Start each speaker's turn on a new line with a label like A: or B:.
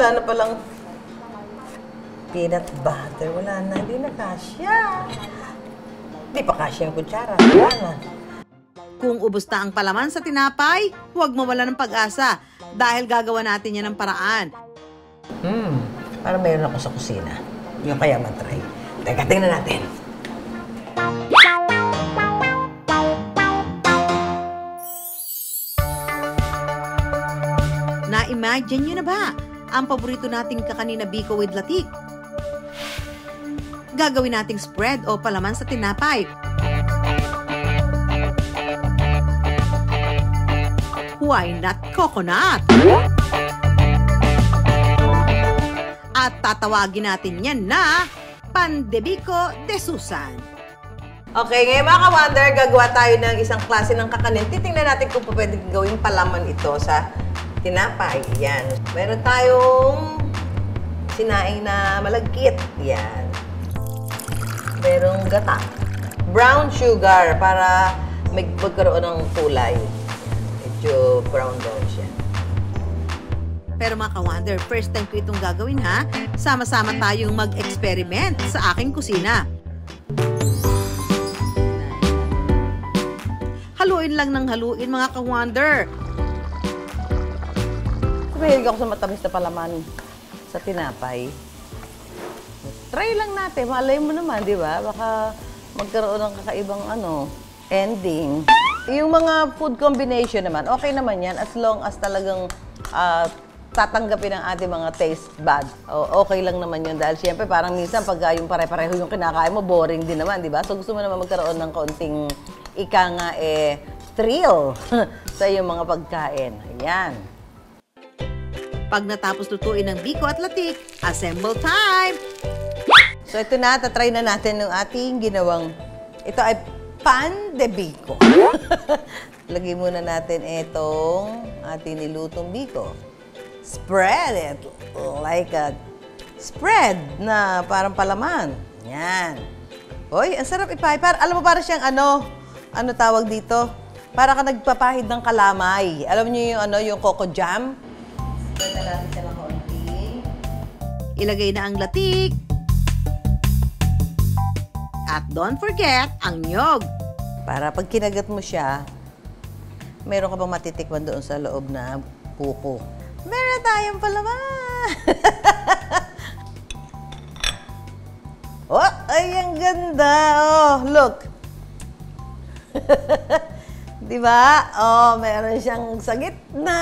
A: wala na palang peanut butter. Wala na, hindi na kasya. Hindi pa kasya yung kutsara. Wala na.
B: Kung ubos na ang palaman sa tinapay, huwag mawala ng pag-asa dahil gagawa natin yan ng paraan.
A: Parang mayroon ako sa kusina. Yung kaya matry. Teka, tingnan natin.
B: Na-imagine nyo na ba ang paborito nating kakanina biko with latik? Gagawin nating spread o palaman sa tinapay. Why not coconut? At tatawagin natin yan na Pan de Biko de Susan.
A: Okay, ngayon mga ka-wonder, gagawa tayo ng isang klase ng kakanin. Titingnan natin kung pwede gawing palaman ito sa tinapay. Yan. Meron tayong sinaing na malagkit. Yan. Merong gata. Brown sugar para magkaroon ng kulay. Medyo brown siya.
B: Pero mga ka-wonder, first time ko itong gagawin ha. Sama-sama tayong mag-experiment sa aking kusina. Haluin lang ng haluin mga ka-wonder.
A: Mahilig ako sa matamis na palaman sa tinapay. Try lang natin. Malay mo naman, di ba? Baka magkaroon ng kakaibang ending. Yung mga food combination naman, okay naman yan as long as talagang tatanggapin ang ating mga taste bud. Okay lang naman yun dahil siyempre parang minsan pag yung pare-pareho yung kinakain mo, boring din naman, di ba? So gusto mo naman magkaroon ng konting thrill sa iyong mga pagkain. Ayan.
B: Pag natapos lutuin ng biko at latik, assemble time!
A: So ito na, tatry na natin ng ating ginawang, ito ay pan de biko. Lagay muna natin itong ating nilutong biko. Spread it like a spread na parang palaman. Yan. Hoy, ang sarap ipay. Alam mo, para siyang ano tawag dito? Para ka nagpapahid ng kalamay. Alam niyo yung yung coco jam? Ganda natin siya ng konti.
B: Ilagay na ang latik. At don't forget ang nyog.
A: Para pag kinagat mo siya, meron ka pang matitikman doon sa loob na puko. Meron tayong palaman! Oh, ay, ang ganda! Oh, look! Diba? Oh, meron siyang sa gitna!